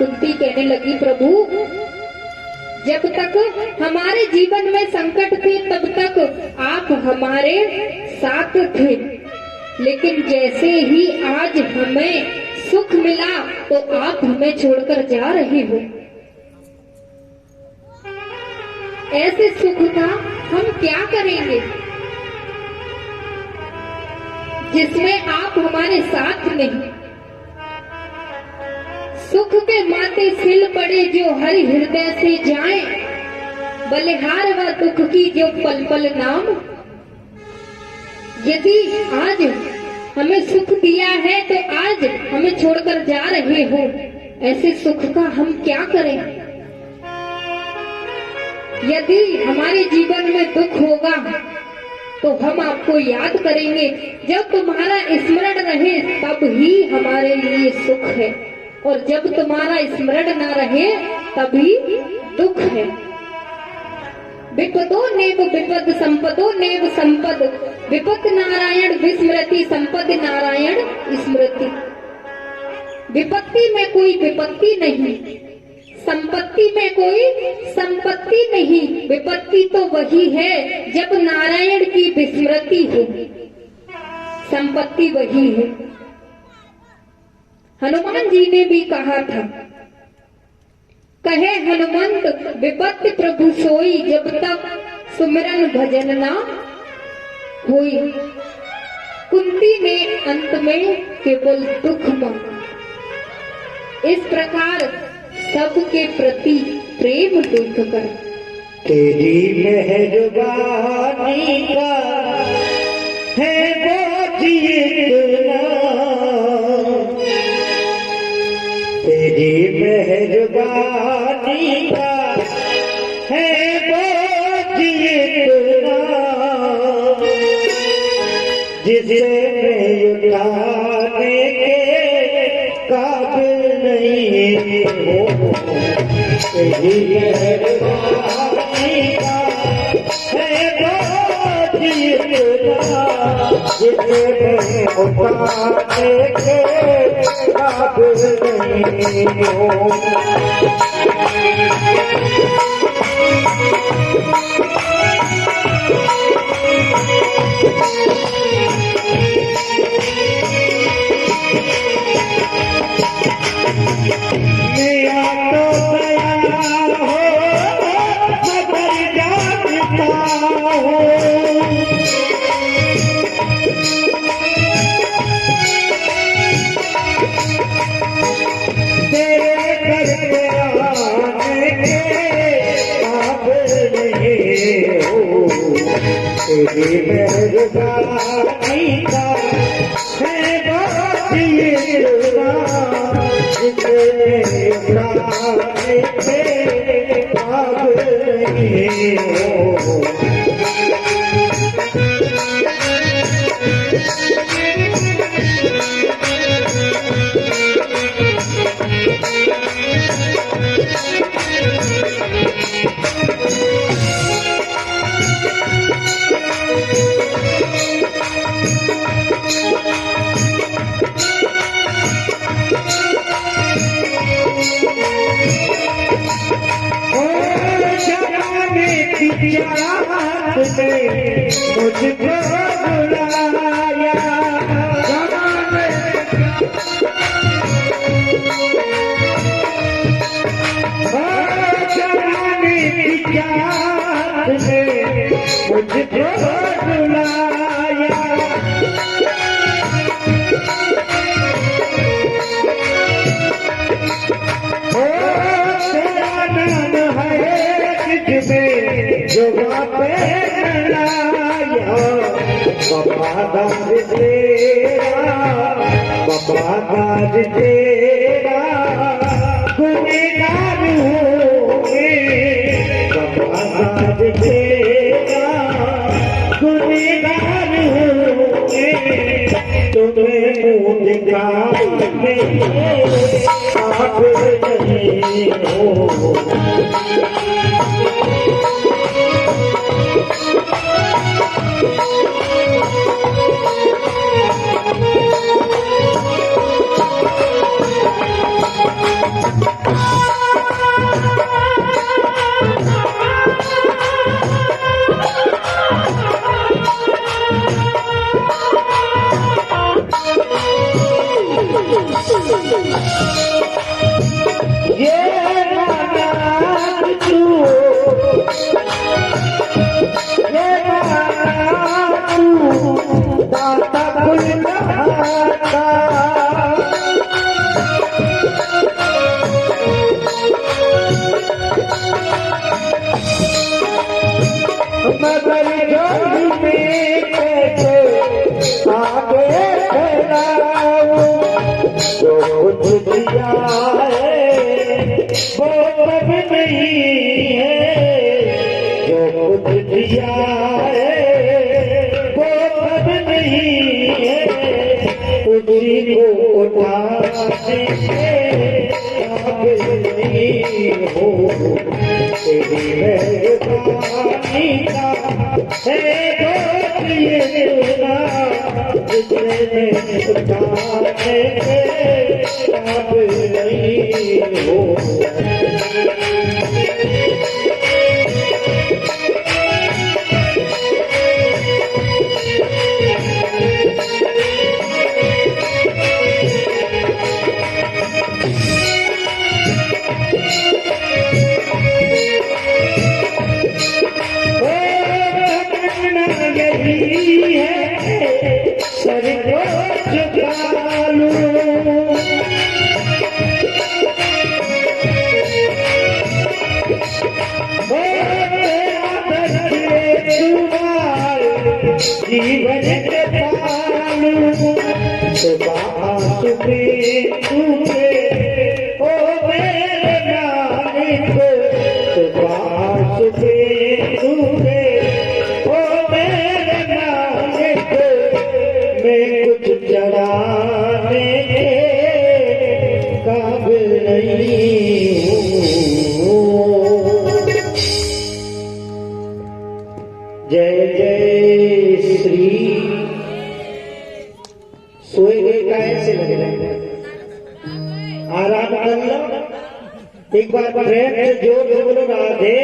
कुंती कहने लगी, प्रभु जब तक हमारे जीवन में संकट थे तब तक आप हमारे साथ थे, लेकिन जैसे ही आज हमें सुख मिला तो आप हमें छोड़कर जा रहे हो। ऐसे सुख का हम क्या करेंगे जिसमें आप हमारे साथ नहीं। सुख के माथे सिल पड़े जो हरि हृदय से जाए, बलिहार व दुख की जो पल पल नाम। यदि आज हमें सुख दिया है तो आज हमें छोड़कर जा रहे हो, ऐसे सुख का हम क्या करें। यदि हमारे जीवन में दुख होगा तो हम आपको याद करेंगे। जब तुम्हारा स्मरण रहे तब ही हमारे लिए सुख है, और जब तुम्हारा स्मरण ना रहे तभी दुख है। विपदो नेव विपद संपदो नेव संपद, विपद नारायण विस्मृति संपद नारायण स्मृति। विपत्ति में कोई विपत्ति नहीं, संपत्ति में कोई संपत्ति नहीं। विपत्ति तो वही है जब नारायण की विस्मृति हो, संपत्ति वही है। हनुमान जी ने भी कहा था, कहे हनुमंत विपत्ति प्रभु सोई, जब तक सुमिरन भजन ना होई। कुंती ने अंत में केवल दुख मांगा। इस प्रकार सबके प्रति प्रेम देखकर तेरी मेहरबानी का है बोझ इतना, तेरी मेहरबानी का है बोझ इतना, जिसे मैं उठाने के काबिल नहीं हो। तेरी मेहरबानी का है बोझ इतना, जिसे मैं उठाने के काबिल नहीं हो। मेरा तो गया हो मगर जागता हो, तेरे घर पे आने के काबिल नहीं हो। तेरी मेहरबानी का है बोझ इतना, जिसे उठाने के काबिल नहीं हो। मुझको बुलाया जमाने की चाहत ने मुझको बुलाया। तेरा नाम है जिसमें जो पे वफादार तेरा, वफादार तेरा गुनहगार होंगे, वफादार तेरा गुनहगार होंगे। तुम्हें मुँह दिखाने काबिल नहीं हो। वो सब नहीं है जो कुछ दिया है, वो सब नहीं है उसी को उठाने काबिल नहीं हो। तेरी मेहरबानी का है दोस्त ये दिलना, जिसने उठाने काबिल नहीं हो। यही है सर को झुका लूं, जीवन के पालू सुबह तुझे ओ मेरे नानिक, सुबह तुझे मैं कुछ चढ़ाने के काबिल नहीं हूँ। जय जय श्री। सोए गए कैसे लग रहे हैं? आराम कर लो। एक बार ट्रेन से जोर से बोलो राधे।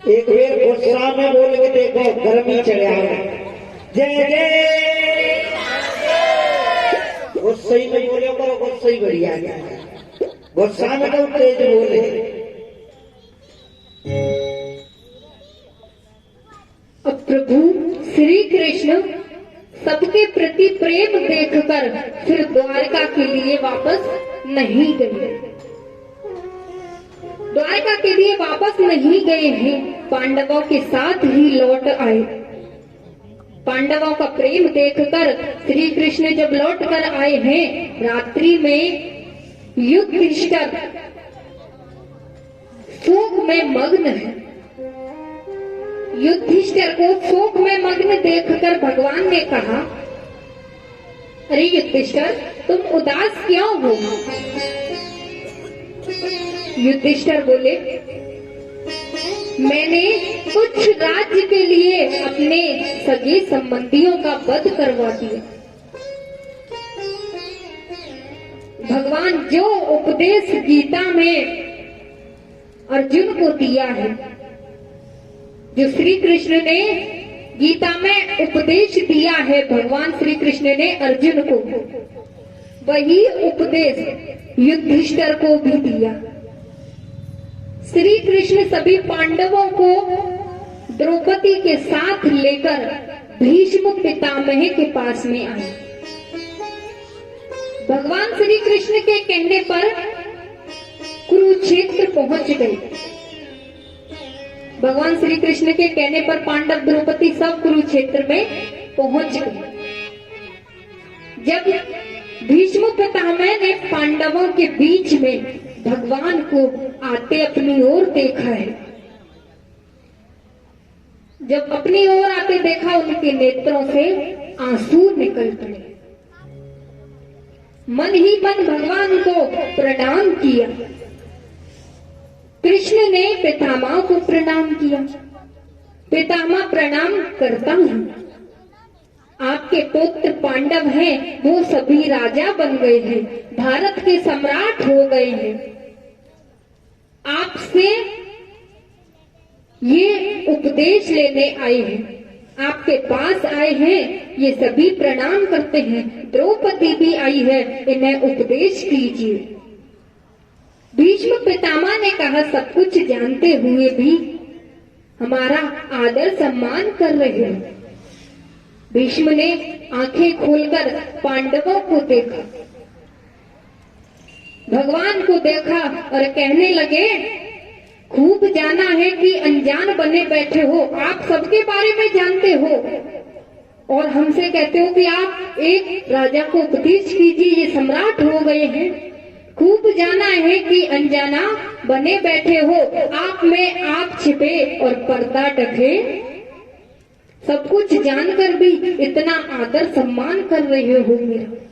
एक बार गुस्सा में बोल के देखो, गर्मी चले आ रहा है। जय जय। गुस्से में बोले करो, गुस्से ही बढ़िया है। गुस्सा में तो तेज बोले। अब प्रभु श्री कृष्ण सबके प्रति प्रेम देखकर फिर द्वारका के लिए वापस नहीं गए। द्वारका के लिए वापस नहीं गए हैं, पांडवों के साथ ही लौट आए। पांडवों का प्रेम देखकर श्री कृष्ण जब लौट कर आए हैं, रात्रि में युधिष्ठिर शोक में मग्न है। युधिष्ठिर को शोक में मग्न देखकर भगवान ने कहा, अरे युधिष्ठिर तुम उदास क्यों हो? युधिष्ठिर बोले, मैंने कुछ राज्य के लिए अपने सगे संबंधियों का वध करवा दिया। भगवान जो उपदेश गीता में अर्जुन को दिया है, जो श्री कृष्ण ने गीता में उपदेश दिया है भगवान श्री कृष्ण ने अर्जुन को, वही उपदेश युधिष्ठिर को भी दिया। श्री कृष्ण सभी पांडवों को द्रौपदी के साथ लेकर भीष्म पितामह के पास में आए। भगवान श्री कृष्ण के कहने पर कुरुक्षेत्र पहुंच गए। भगवान श्री कृष्ण के कहने पर पांडव द्रौपदी सब कुरुक्षेत्र में पहुंच गए। जब भीष्म पितामह ने पांडवों के बीच में भगवान को आते अपनी ओर देखा है, जब अपनी ओर आते देखा, उनके नेत्रों से आंसू निकल पड़े। मन ही मन भगवान को प्रणाम किया। कृष्ण ने पितामह को प्रणाम किया। पितामह प्रणाम करता हूं, आपके पुत्र पांडव हैं, वो सभी राजा बन गए हैं, भारत के सम्राट हो गए हैं। आपसे ये उपदेश लेने आए हैं, आपके पास आए हैं, ये सभी प्रणाम करते हैं। द्रौपदी भी आई है, इन्हें उपदेश कीजिए। भीष्म पितामह ने कहा, सब कुछ जानते हुए भी हमारा आदर सम्मान कर रहे हैं। भीष्म ने आंखें खोलकर पांडवों को देखा, भगवान को देखा और कहने लगे, खूब जाना है कि अनजान बने बैठे हो, आप सबके बारे में जानते हो और हमसे कहते हो कि आप एक राजा को उपदेश कीजिए, ये सम्राट हो गए हैं। खूब जाना है कि अनजाना बने बैठे हो, आप में आप छिपे और पर्दा ढके। सब कुछ जानकर भी इतना आदर सम्मान कर रहे हो मेरा।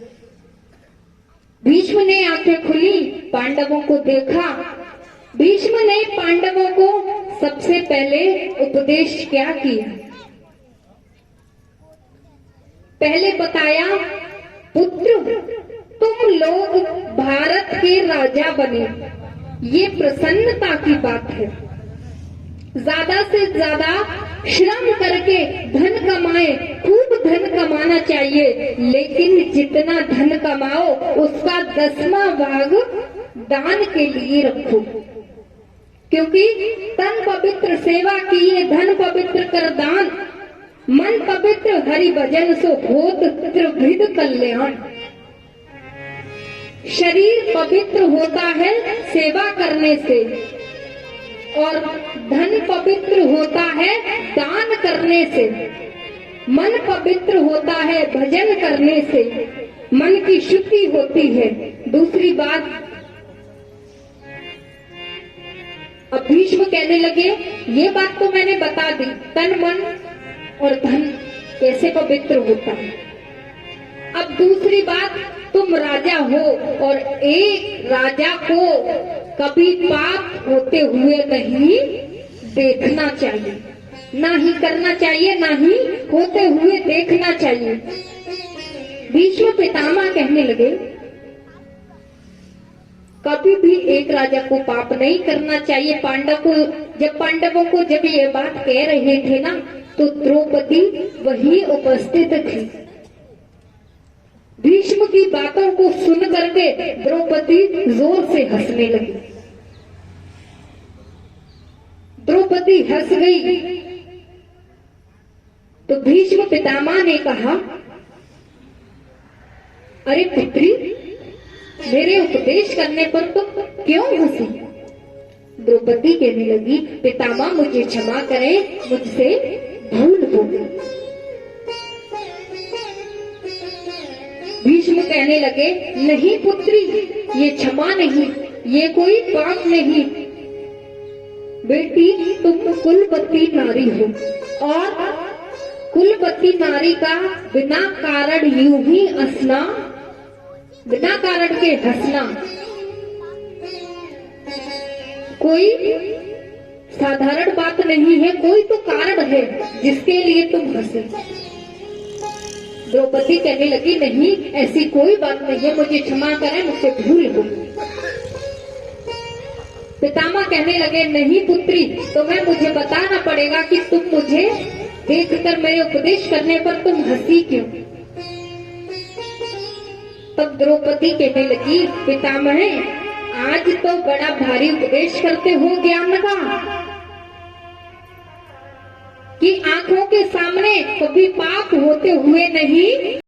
भीष्म ने आंखें खुली, पांडवों को देखा। भीष्म ने पांडवों को सबसे पहले उपदेश क्या किया? पहले बताया, पुत्र तुम लोग भारत के राजा बने, ये प्रसन्नता की बात है। ज्यादा से ज्यादा श्रम करके धन कमाए, खूब धन कमाना चाहिए, लेकिन जितना धन कमाओ उसका 10वां भाग दान के लिए रखो, क्योंकि तन पवित्र सेवा किए धन पवित्र कर दान, मन पवित्र हरि भजन सो होत त्रिविध कल्याण। शरीर पवित्र होता है सेवा करने से, और धन पवित्र होता है दान करने से, मन पवित्र होता है भजन करने से, मन की शुद्धि होती है। दूसरी बात, अब भीष्म कहने लगे, ये बात तो मैंने बता दी, तन मन और धन कैसे पवित्र होता है। अब दूसरी बात, तुम राजा हो और एक राजा को कभी पाप होते हुए नहीं देखना चाहिए, ना ही करना चाहिए, ना ही होते हुए देखना चाहिए। भीष्म पितामह कहने लगे, कभी भी एक राजा को पाप नहीं करना चाहिए। पांडवों को जब ये बात कह रहे थे ना, तो द्रौपदी वही उपस्थित थी। भीष्म की बातों को सुन करके द्रौपदी जोर से हंसने लगी। द्रौपदी हंस गई तो भीष्म पितामह ने कहा, अरे पुत्री, मेरे उपदेश करने पर तुम क्यों हंसी? द्रौपदी कहने लगी, पितामह मुझे क्षमा करें, मुझसे भूल हो गई। भीष्म कहने लगे, नहीं पुत्री, ये क्षमा नहीं, ये कोई पाप नहीं। बेटी, तुम कुलवती नारी हो, और कुलवती नारी का बिना कारण यूं ही हंसना, बिना कारण के हंसना कोई साधारण बात नहीं है, कोई तो कारण है जिसके लिए तुम हंसे। द्रौपदी कहने लगी, नहीं, ऐसी कोई बात नहीं है, मुझे क्षमा करें, मुझसे भूल हो गई। पितामह कहने लगे, नहीं पुत्री, तुम्हें मुझे बताना पड़ेगा कि तुम मुझे देखकर मेरे उपदेश करने पर तुम हंसी क्यों? तब द्रौपदी कहने लगी, पितामह, आज तो बड़ा भारी उपदेश करते हो ज्ञान का, कि आंखों के सामने कभी पाप होते हुए नहीं